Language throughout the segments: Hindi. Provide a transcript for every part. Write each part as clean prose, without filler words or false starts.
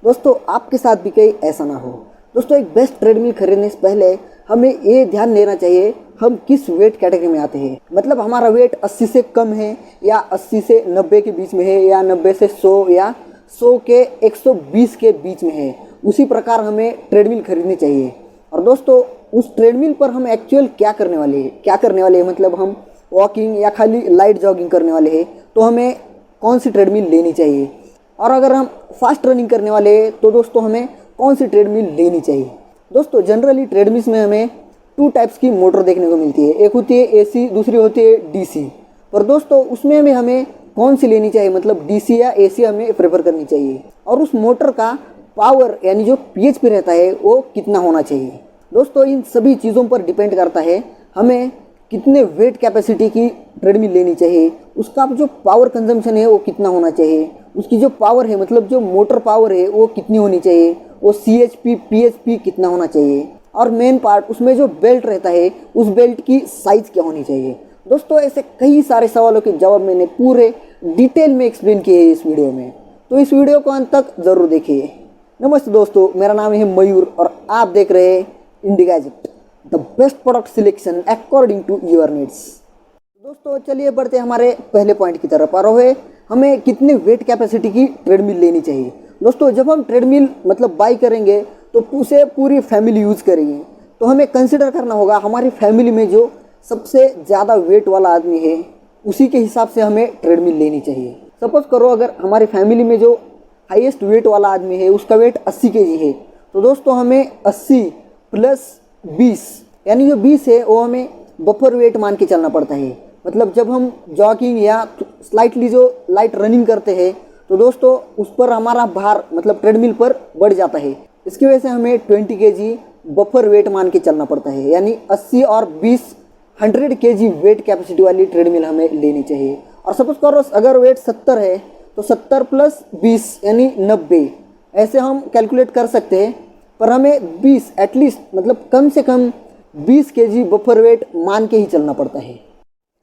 दोस्तों आपके साथ भी कहीं ऐसा ना हो। दोस्तों एक बेस्ट ट्रेडमिल खरीदने से पहले हमें ये ध्यान देना चाहिए हम किस वेट कैटेगरी में आते हैं। मतलब हमारा वेट 80 से कम है या 80 से 90 के बीच में है या 90 से 100 या 100 के 120 के बीच में है। उसी प्रकार हमें ट्रेडमिल खरीदनी चाहिए। और दोस्तों उस ट्रेडमिल पर हम एक्चुअल क्या करने वाले हैं मतलब हम वॉकिंग या खाली लाइट जॉगिंग करने वाले हैं तो हमें कौन सी ट्रेडमिल लेनी चाहिए। और अगर हम फास्ट रनिंग करने वाले हैं तो दोस्तों हमें कौन सी ट्रेडमिल लेनी चाहिए। दोस्तों जनरली ट्रेडमिल्स में हमें 2 टाइप्स की मोटर देखने को मिलती है। एक होती है AC, दूसरी होती है DC। पर दोस्तों उसमें हमें कौन सी लेनी चाहिए मतलब DC या AC हमें प्रेफर करनी चाहिए। और उस मोटर का पावर यानी जो PHP रहता है वो कितना होना चाहिए। दोस्तों इन सभी चीज़ों पर डिपेंड करता है हमें कितने वेट कैपेसिटी की ट्रेडमिल लेनी चाहिए, उसका जो पावर कंजम्पशन है वो कितना होना चाहिए, उसकी जो पावर है मतलब जो मोटर पावर है वो कितनी होनी चाहिए, वो CHP PHP कितना होना चाहिए, और मेन पार्ट उसमें जो बेल्ट रहता है उस बेल्ट की साइज़ क्या होनी चाहिए। दोस्तों ऐसे कई सारे सवालों के जवाब मैंने पूरे डिटेल में एक्सप्लेन किए हैं इस वीडियो में, तो इस वीडियो को अंत तक ज़रूर देखिए। नमस्ते दोस्तों, मेरा नाम है मयूर और आप देख रहे हैं Indie Gadget, the best product selection according to your needs. दोस्तों चलिए बढ़ते हमारे पहले पॉइंट की तरफ। और है हमें कितने वेट कैपेसिटी की ट्रेडमिल लेनी चाहिए। दोस्तों जब हम ट्रेडमिल मतलब बाई करेंगे तो उसे पूरी फैमिली यूज़ करेंगे तो हमें कंसिडर करना होगा हमारी फैमिली में जो सबसे ज़्यादा वेट वाला आदमी है उसी के हिसाब से हमें ट्रेडमिल लेनी चाहिए। सपोज करो अगर हमारी फैमिली में जो हाईएस्ट वेट वाला आदमी है उसका वेट 80 kg है तो दोस्तों हमें 80 + 20 यानी जो 20 है वो हमें बफर वेट मान के चलना पड़ता है। मतलब जब हम जॉगिंग या स्लाइटली जो लाइट रनिंग करते हैं तो दोस्तों उस पर हमारा भार मतलब ट्रेडमिल पर बढ़ जाता है। इसकी वजह से हमें 20 kg बफर वेट मान के चलना पड़ता है। यानी 80 और 20 100 kg वेट कैपेसिटी वाली ट्रेडमिल हमें लेनी चाहिए। और सपोज करो अगर वेट 70 है तो 70 + 20 यानी 90 ऐसे हम कैलकुलेट कर सकते हैं। पर हमें 20 एटलीस्ट मतलब कम से कम 20 kg बफर वेट मान के ही चलना पड़ता है।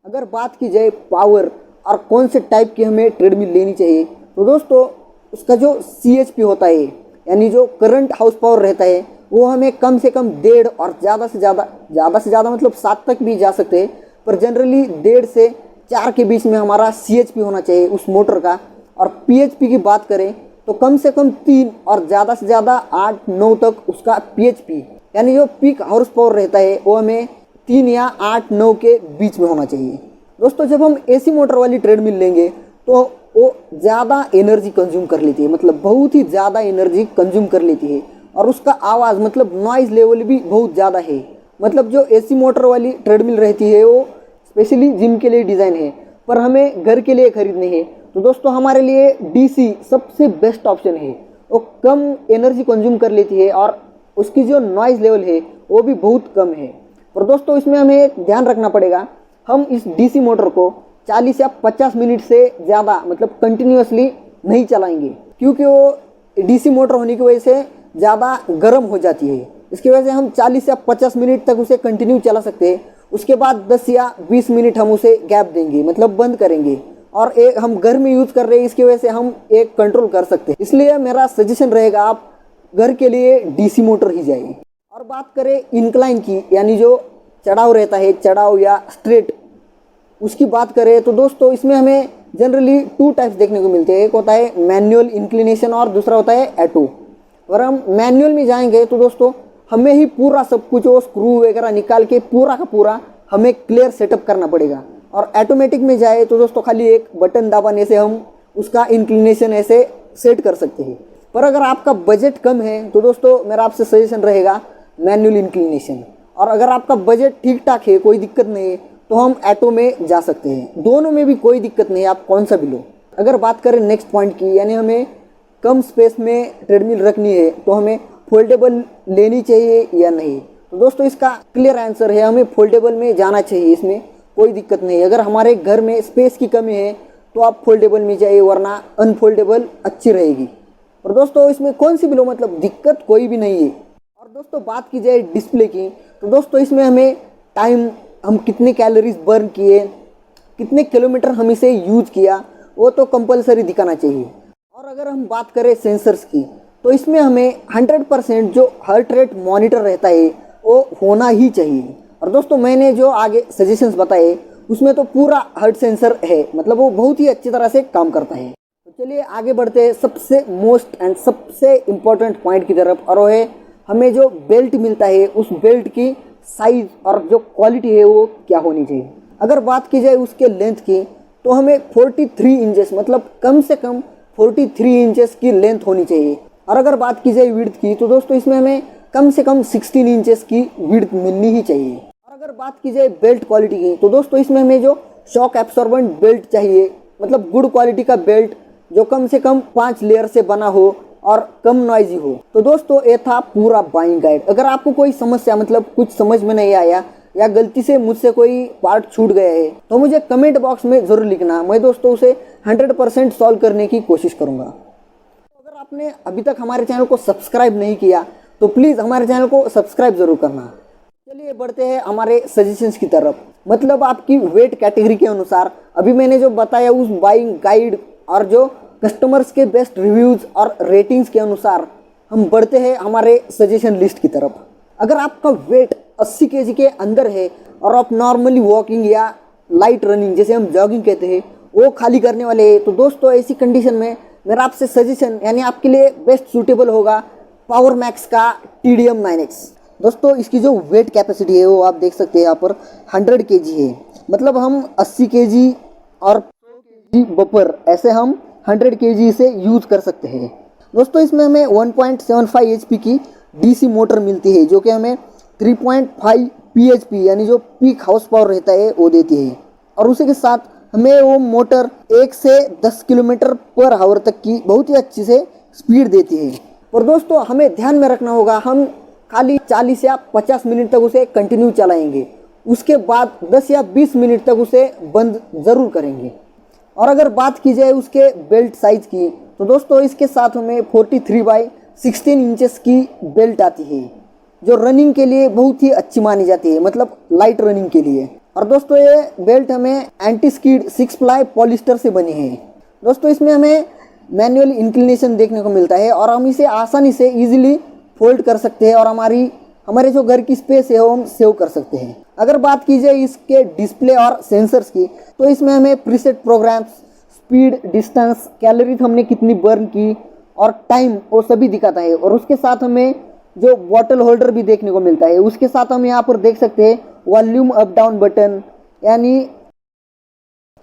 अगर बात की जाए पावर और कौन से टाइप की हमें ट्रेडमिल लेनी चाहिए तो दोस्तों उसका जो CHP होता है यानी जो करंट हाउस पावर रहता है वो हमें कम से कम 1.5 और ज़्यादा से ज़्यादा मतलब 7 तक भी जा सकते हैं। पर जनरली 1.5 से 4 के बीच में हमारा CHP होना चाहिए उस मोटर का। और PHP की बात करें तो कम से कम 3 और ज़्यादा से ज़्यादा 8-9 तक उसका PHP यानी जो पीक हाउस पावर रहता है वो हमें 3 या 8-9 के बीच में होना चाहिए। दोस्तों जब हम AC मोटर वाली ट्रेडमिल लेंगे तो वो ज़्यादा एनर्जी कंज्यूम कर लेती है, मतलब बहुत ही ज़्यादा एनर्जी कंज्यूम कर लेती है। और उसका आवाज़ मतलब नॉइज़ लेवल भी बहुत ज़्यादा है। मतलब जो AC मोटर वाली ट्रेडमिल रहती है वो स्पेशली जिम के लिए डिज़ाइन है पर हमें घर के लिए खरीदनी है तो दोस्तों हमारे लिए DC सबसे बेस्ट ऑप्शन है। वो कम एनर्जी कंज्यूम कर लेती है और उसकी जो नॉइज़ लेवल है वो भी बहुत कम है। पर दोस्तों इसमें हमें एक ध्यान रखना पड़ेगा, हम इस DC मोटर को 40 या 50 मिनट से ज़्यादा मतलब कंटिन्यूसली नहीं चलाएंगे क्योंकि वो DC मोटर होने की वजह से ज़्यादा गर्म हो जाती है। इसकी वजह से हम 40 या 50 मिनट तक उसे कंटिन्यू चला सकते हैं। उसके बाद 10 या 20 मिनट हम उसे गैप देंगे मतलब बंद करेंगे। और एक हम घर में यूज़ कर रहे हैं इसकी वजह से हम एक कंट्रोल कर सकते हैं। इसलिए मेरा सजेशन रहेगा आप घर के लिए DC मोटर ही जाइए। और बात करें इंक्लाइन की यानी जो चढ़ाव रहता है, चढ़ाव या स्ट्रेट, उसकी बात करें तो दोस्तों इसमें हमें जनरली 2 टाइप्स देखने को मिलते हैं। एक होता है मैनुअल इंक्लिनेशन और दूसरा होता है ऑटो। अगर हम मैनुअल में जाएंगे तो दोस्तों हमें ही पूरा सब कुछ वो स्क्रू वगैरह निकाल के पूरा का पूरा हमें क्लियर सेटअप करना पड़ेगा। और ऑटोमेटिक में जाए तो दोस्तों खाली एक बटन दबाने से हम उसका इंक्लिनेशन ऐसे सेट कर सकते हैं। पर अगर आपका बजट कम है तो दोस्तों मेरा आपसे सजेशन रहेगा मैनुअल इंक्लिनेशन। और अगर आपका बजट ठीक ठाक है, कोई दिक्कत नहीं है, तो हम ऑटो में जा सकते हैं। दोनों में भी कोई दिक्कत नहीं है, आप कौन सा भी लो। अगर बात करें नेक्स्ट पॉइंट की यानी हमें कम स्पेस में ट्रेडमिल रखनी है तो हमें फोल्डेबल लेनी चाहिए या नहीं। तो दोस्तों इसका क्लियर आंसर है हमें फोल्डेबल में जाना चाहिए, इसमें कोई दिक्कत नहीं है। अगर हमारे घर में स्पेस की कमी है तो आप फोल्डेबल में जाइए, वरना अनफोल्डेबल अच्छी रहेगी। और दोस्तों इसमें कौन सी भी लो मतलब दिक्कत कोई भी नहीं है। और दोस्तों बात की जाए डिस्प्ले की तो दोस्तों इसमें हमें टाइम, हम कितने कैलोरीज बर्न किए, कितने किलोमीटर हम इसे यूज किया, वो तो कंपलसरी दिखाना चाहिए। और अगर हम बात करें सेंसर्स की तो इसमें हमें 100% जो हार्ट रेट मॉनिटर रहता है वो होना ही चाहिए। और दोस्तों मैंने जो आगे सजेशंस बताए उसमें तो पूरा हार्ट सेंसर है, मतलब वो बहुत ही अच्छी तरह से काम करता है। तो चलिए आगे बढ़ते हैं सबसे मोस्ट एंड सबसे इम्पोर्टेंट पॉइंट की तरफ, और वो है हमें जो बेल्ट मिलता है उस बेल्ट की साइज और जो क्वालिटी है वो क्या होनी चाहिए। अगर बात की जाए उसके लेंथ की तो हमें 43 इंचेस, मतलब कम से कम 43 इंचेस की लेंथ होनी चाहिए। और अगर बात की जाए विड्थ की तो दोस्तों इसमें हमें कम से कम 16 इंचेस की विड्थ मिलनी ही चाहिए। और अगर बात की जाए बेल्ट क्वालिटी की तो दोस्तों इसमें हमें जो शॉक एब्सॉर्बेंट बेल्ट चाहिए, मतलब गुड क्वालिटी का बेल्ट जो कम से कम 5 लेयर से बना हो और कम नॉइजी हो। तो दोस्तों ये था पूरा बाइंग गाइड। अगर आपको कोई समस्या, मतलब कुछ समझ में नहीं आया या गलती से मुझसे कोई पार्ट छूट गया है तो मुझे कमेंट बॉक्स में ज़रूर लिखना, मैं दोस्तों उसे 100% सॉल्व करने की कोशिश करूँगा। तो अगर आपने अभी तक हमारे चैनल को सब्सक्राइब नहीं किया तो प्लीज़ हमारे चैनल को सब्सक्राइब ज़रूर करना। चलिए बढ़ते हैं हमारे सजेशंस की तरफ, मतलब आपकी वेट कैटेगरी के अनुसार अभी मैंने जो बताया उस बाइंग गाइड और जो कस्टमर्स के बेस्ट रिव्यूज़ और रेटिंग्स के अनुसार हम बढ़ते हैं हमारे सजेशन लिस्ट की तरफ। अगर आपका वेट 80 kg के अंदर है और आप नॉर्मली वॉकिंग या लाइट रनिंग, जैसे हम जॉगिंग कहते हैं, वो खाली करने वाले हैं, तो दोस्तों ऐसी कंडीशन में मेरा आपसे सजेशन यानी आपके लिए बेस्ट सूटेबल होगा पावर मैक्स का TDM 9X। दोस्तों इसकी जो वेट कैपेसिटी है वो आप देख सकते हैं यहाँ पर 100 kg है, मतलब हम 80 kg और 100 kg बपर ऐसे हम 100 kg से यूज़ कर सकते हैं। दोस्तों इसमें हमें 1.75 HP की DC मोटर मिलती है जो कि हमें 3.5 PHP यानी जो पीक हाउस पावर रहता है वो देती है। और उसी के साथ हमें वो मोटर 1 से 10 किलोमीटर पर आवर तक की बहुत ही अच्छी से स्पीड देती है। और दोस्तों हमें ध्यान में रखना होगा, हम खाली 40 या 50 मिनट तक उसे कंटिन्यू चलाएंगे, उसके बाद 10 या 20 मिनट तक उसे बंद ज़रूर करेंगे। और अगर बात की जाए उसके बेल्ट साइज़ की तो दोस्तों इसके साथ हमें 43/16 इंचेस की बेल्ट आती है जो रनिंग के लिए बहुत ही अच्छी मानी जाती है, मतलब लाइट रनिंग के लिए। और दोस्तों ये बेल्ट हमें एंटी स्किड 6 प्लाई पॉलिस्टर से बनी है। दोस्तों इसमें हमें मैनुअल इंक्लिनेशन देखने को मिलता है और हम इसे आसानी से इजीली फोल्ड कर सकते हैं और हमारे जो घर की स्पेस है वो हम सेव कर सकते हैं। अगर बात की जाए इसके डिस्प्ले और सेंसर्स की तो इसमें हमें preset programs, speed, distance, calories हमने कितनी बर्न की और टाइम वो सभी दिखाता है। और उसके साथ हमें जो बॉटल होल्डर भी देखने को मिलता है। उसके साथ हम यहाँ पर देख सकते हैं वॉल्यूम अप डाउन बटन, यानी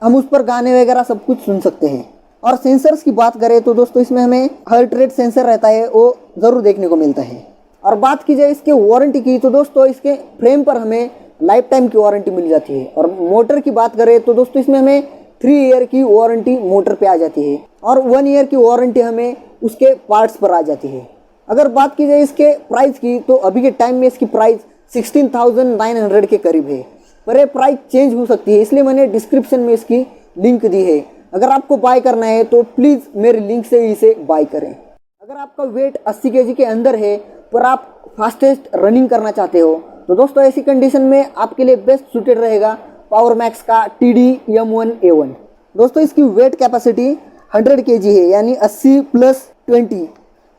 हम उस पर गाने वगैरह सब कुछ सुन सकते हैं। और सेंसर्स की बात करें तो दोस्तों इसमें हमें हार्ट रेट सेंसर रहता है वो ज़रूर देखने को मिलता है। और बात की जाए इसके वारंटी की तो दोस्तों इसके फ्रेम पर हमें लाइफ टाइम की वारंटी मिल जाती है। और मोटर की बात करें तो दोस्तों इसमें हमें 3 ईयर की वारंटी मोटर पे आ जाती है और 1 ईयर की वारंटी हमें उसके पार्ट्स पर आ जाती है। अगर बात की जाए इसके प्राइस की तो अभी के टाइम में इसकी प्राइस 16,900 के करीब है, पर ये प्राइस चेंज हो सकती है, इसलिए मैंने डिस्क्रिप्शन में इसकी लिंक दी है। अगर आपको बाय करना है तो प्लीज़ मेरे लिंक से इसे बाय करें। अगर आपका वेट 80 kg के अंदर है पर आप फास्टेस्ट रनिंग करना चाहते हो तो दोस्तों ऐसी कंडीशन में आपके लिए बेस्ट सूटेड रहेगा पावर मैक्स का TD-M1A1। दोस्तों इसकी वेट कैपेसिटी 100 kg है, यानी 80 + 20।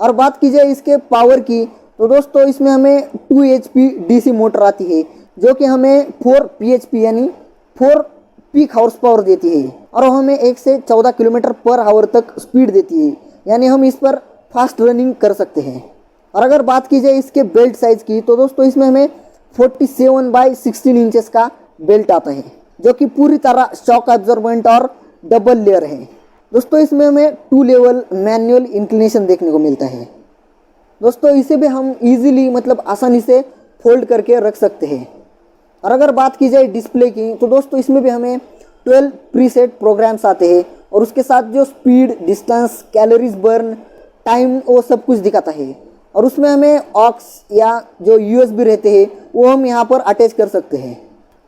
और बात की जाए इसके पावर की तो दोस्तों इसमें हमें 2 HP DC मोटर आती है जो कि हमें 4 PHP यानी 4 पीक हाउस पावर देती है और हमें 1 से 14 किलोमीटर पर आवर तक स्पीड देती है, यानी हम इस पर फास्ट रनिंग कर सकते हैं। और अगर बात की जाए इसके बेल्ट साइज़ की तो दोस्तों इसमें हमें 47/16 इंचेस का बेल्ट आता है जो कि पूरी तरह शॉक एब्जॉर्बेंट और डबल लेयर है। दोस्तों इसमें हमें 2 लेवल मैनुअल इंक्लिनेशन देखने को मिलता है। दोस्तों इसे भी हम इजीली, मतलब आसानी से फोल्ड करके रख सकते हैं। और अगर बात की जाए डिस्प्ले की तो दोस्तों इसमें भी हमें 12 प्रीसेट प्रोग्राम्स आते हैं और उसके साथ जो speed, distance, calories burn, time वो सब कुछ दिखाता है। और उसमें हमें ऑक्स या जो USB रहते हैं वो हम यहाँ पर अटैच कर सकते हैं।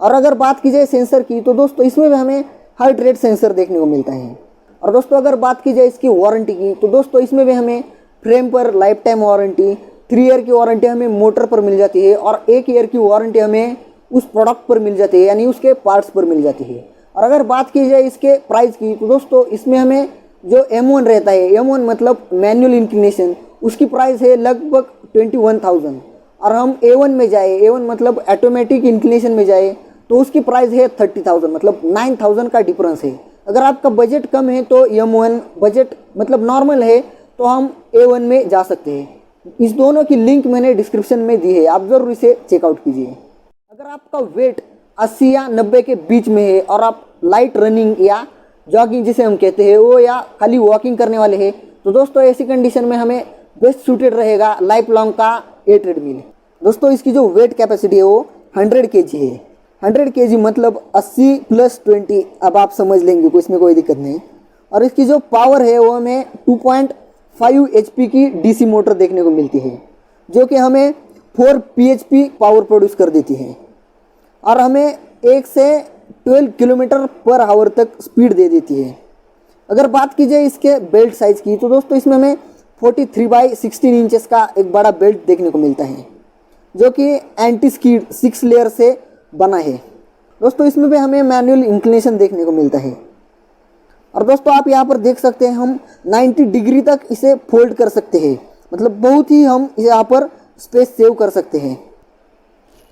और अगर बात की जाए सेंसर की तो दोस्तों इसमें भी हमें हार्ट रेट सेंसर देखने को मिलता है। और दोस्तों अगर बात की जाए इसकी वारंटी की तो दोस्तों इसमें भी हमें फ्रेम पर लाइफ टाइम वारंटी, 3 ईयर की वारंटी हमें मोटर पर मिल जाती है और 1 ईयर की वारंटी हमें उस प्रोडक्ट पर मिल जाती है, यानी उसके पार्ट्स पर मिल जाती है। और अगर बात की जाए इसके प्राइस की तो दोस्तों इसमें हमें जो M1 रहता है, M1 मतलब मैनुअल इंक्लिनेशन, उसकी प्राइस है लगभग 21,000। और हम A1 में जाए, A1 मतलब ऑटोमेटिक इंक्लिनेशन में जाए, तो उसकी प्राइस है 30,000, मतलब 9,000 का डिफरेंस है। अगर आपका बजट कम है तो M1, बजट मतलब नॉर्मल है तो हम A1 में जा सकते हैं। इस दोनों की लिंक मैंने डिस्क्रिप्शन में दी है, आप ज़रूर इसे चेकआउट कीजिए। अगर आपका वेट 80 या 90 के बीच में है और आप लाइट रनिंग या जॉगिंग जिसे हम कहते हैं वो, या खाली वॉकिंग करने वाले हैं, तो दोस्तों ऐसी कंडीशन में हमें बेस्ट सूटेड रहेगा लाइफ लॉन्ग का ये ट्रेडमिल। दोस्तों इसकी जो वेट कैपेसिटी है वो 100 kg है। 100 kg मतलब 80 + 20, अब आप समझ लेंगे, कुछ में कोई दिक्कत नहीं। और इसकी जो पावर है वो हमें 2.5 HP की DC मोटर देखने को मिलती है, जो कि हमें 4 PHP पावर प्रोड्यूस कर देती है और हमें 1 से 12 km/h तक स्पीड दे देती है। अगर बात की जाए इसके बेल्ट साइज़ की, तो दोस्तों इसमें हमें 43/16 इंचेस का एक बड़ा बेल्ट देखने को मिलता है, जो कि एंटी स्कीड 6 लेयर से बना है। दोस्तों इसमें भी हमें मैनुअल इंक्लिनेशन देखने को मिलता है। और दोस्तों आप यहाँ पर देख सकते हैं, हम 90 डिग्री तक इसे फोल्ड कर सकते हैं, मतलब बहुत ही हम यहाँ पर स्पेस सेव कर सकते हैं।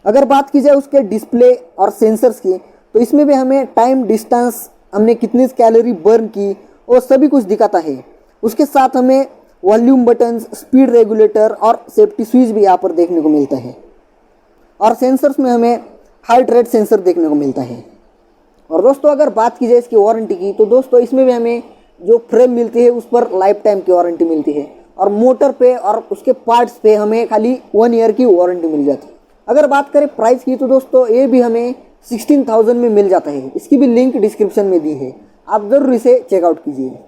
अगर बात की जाए उसके डिस्प्ले और सेंसर्स की, तो इसमें भी हमें टाइम, डिस्टेंस, हमने कितनी कैलोरी बर्न की, वो सभी कुछ दिखाता है। उसके साथ हमें वॉल्यूम बटन्स, स्पीड रेगुलेटर और सेफ्टी स्विच भी यहाँ पर देखने को मिलता है। और सेंसर्स में हमें हार्ट रेट सेंसर देखने को मिलता है। और दोस्तों अगर बात की जाए इसकी वारंटी की, तो दोस्तों इसमें भी हमें जो फ्रेम मिलती है उस पर लाइफ टाइम की वारंटी मिलती है, और मोटर पे और उसके पार्ट्स पे हमें खाली 1 ईयर की वारंटी मिल जाती है। अगर बात करें प्राइस की, तो दोस्तों ये भी हमें 16,000 में मिल जाता है। इसकी भी लिंक डिस्क्रिप्शन में दी है, आप ज़रूर इसे चेकआउट कीजिए।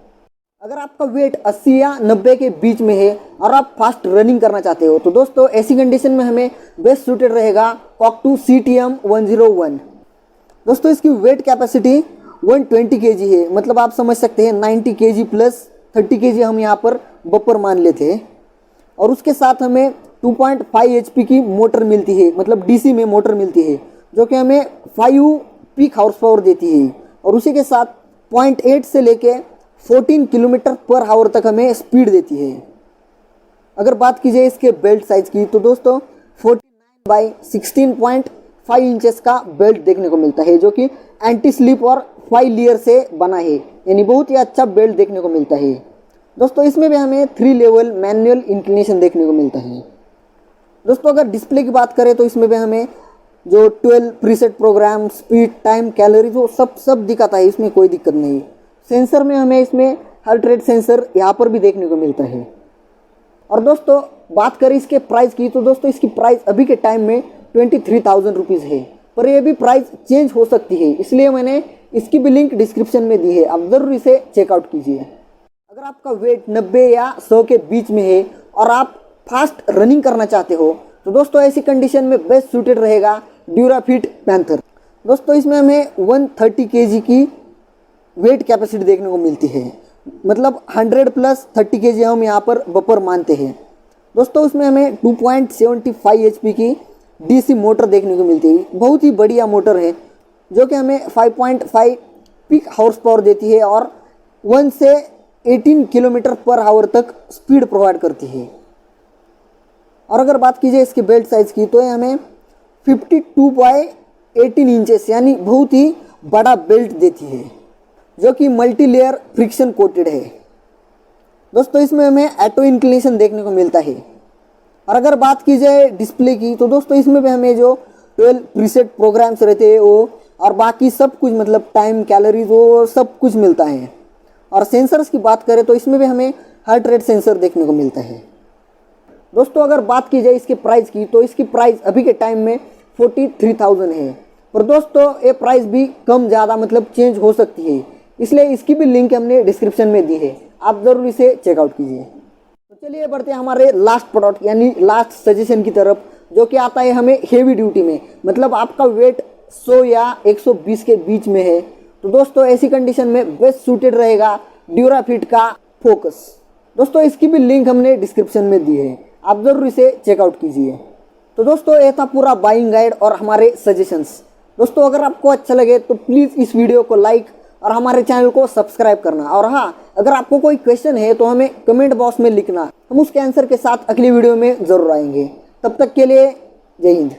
अगर आपका वेट 80 या 90 के बीच में है और आप फास्ट रनिंग करना चाहते हो, तो दोस्तों ऐसी कंडीशन में हमें बेस्ट सूटेड रहेगा कॉकटू CTM 101। दोस्तों इसकी वेट कैपेसिटी 120 kg है, मतलब आप समझ सकते हैं 90 kg + 30 kg हम यहाँ पर बपर मान लेते हैं। और उसके साथ हमें 2.5 HP की मोटर मिलती है, मतलब DC में मोटर मिलती है, जो कि हमें 5 पीक हाउस पावर देती है। और उसी के साथ 0.8 से लेके 14 km/h तक हमें स्पीड देती है। अगर बात की जाए इसके बेल्ट साइज़ की, तो दोस्तों 49/16.5 इंचेस का बेल्ट देखने को मिलता है, जो कि एंटी स्लिप और 5 लेयर से बना है, यानी बहुत ही अच्छा बेल्ट देखने को मिलता है। दोस्तों इसमें भी हमें 3 लेवल मैनुअल इंक्लिनेशन देखने को मिलता है। दोस्तों अगर डिस्प्ले की बात करें, तो इसमें भी हमें जो 12 preset program, speed, time, calorie, वो सब दिखाता है, इसमें कोई दिक्कत नहीं। सेंसर में हमें इसमें हार्ट रेट सेंसर यहाँ पर भी देखने को मिलता है। और दोस्तों बात करें इसके प्राइस की, तो दोस्तों इसकी प्राइस अभी के टाइम में 23,000 रुपीज़ है, पर ये भी प्राइस चेंज हो सकती है, इसलिए मैंने इसकी भी लिंक डिस्क्रिप्शन में दी है, आप ज़रूर इसे चेकआउट कीजिए। अगर आपका वेट 90 या 100 के बीच में है और आप फास्ट रनिंग करना चाहते हो, तो दोस्तों ऐसी कंडीशन में बेस्ट सूटेड रहेगा ड्यूराफिट पैंथर। दोस्तों इसमें हमें 130 kg की वेट कैपेसिटी देखने को मिलती है, मतलब 100 + 30 kg हम यहाँ पर बपर मानते हैं। दोस्तों उसमें हमें 2.75 HP की DC मोटर देखने को मिलती है, बहुत ही बढ़िया मोटर है, जो कि हमें 5.5 पीक हाउस पावर देती है और 1 से 18 km/h तक स्पीड प्रोवाइड करती है। और अगर बात की जाए इसके बेल्ट साइज़ की, तो ये हमें 52/18 इंचेस यानी बहुत ही बड़ा बेल्ट देती है, जो कि मल्टी लेयर फ्रिक्शन कोटेड है। दोस्तों इसमें हमें ऑटो इंक्लिनेशन देखने को मिलता है। और अगर बात की जाए डिस्प्ले की, तो दोस्तों इसमें भी हमें जो 12 प्रीसेट प्रोग्राम्स रहते हैं वो, और बाकी सब कुछ, मतलब टाइम, कैलोरीज, वो सब कुछ मिलता है। और सेंसर्स की बात करें तो इसमें भी हमें हार्ट रेट सेंसर देखने को मिलता है। दोस्तों अगर बात की जाए इसके प्राइस की, तो इसकी प्राइस अभी के टाइम में 43,000 है, पर दोस्तों ये प्राइस भी कम ज़्यादा मतलब चेंज हो सकती है, इसलिए इसकी भी लिंक हमने डिस्क्रिप्शन में दी है, आप ज़रूर इसे चेकआउट कीजिए। तो चलिए बढ़ते हैं हमारे लास्ट प्रोडक्ट यानी लास्ट सजेशन की तरफ, जो कि आता है हमें हेवी ड्यूटी में, मतलब आपका वेट 100 या 120 के बीच में है, तो दोस्तों ऐसी कंडीशन में बेस्ट सूटेड रहेगा ड्यूराफिट का फोकस। दोस्तों इसकी भी लिंक हमने डिस्क्रिप्शन में दी है, आप ज़रूर इसे चेकआउट कीजिए। तो दोस्तों ये था पूरा बाइंग गाइड और हमारे सजेशंस। दोस्तों अगर आपको अच्छा लगे तो प्लीज़ इस वीडियो को लाइक और हमारे चैनल को सब्सक्राइब करना। और हाँ, अगर आपको कोई क्वेश्चन है तो हमें कमेंट बॉक्स में लिखना, हम उसके आंसर के साथ अगली वीडियो में ज़रूर आएंगे। तब तक के लिए जय हिंद।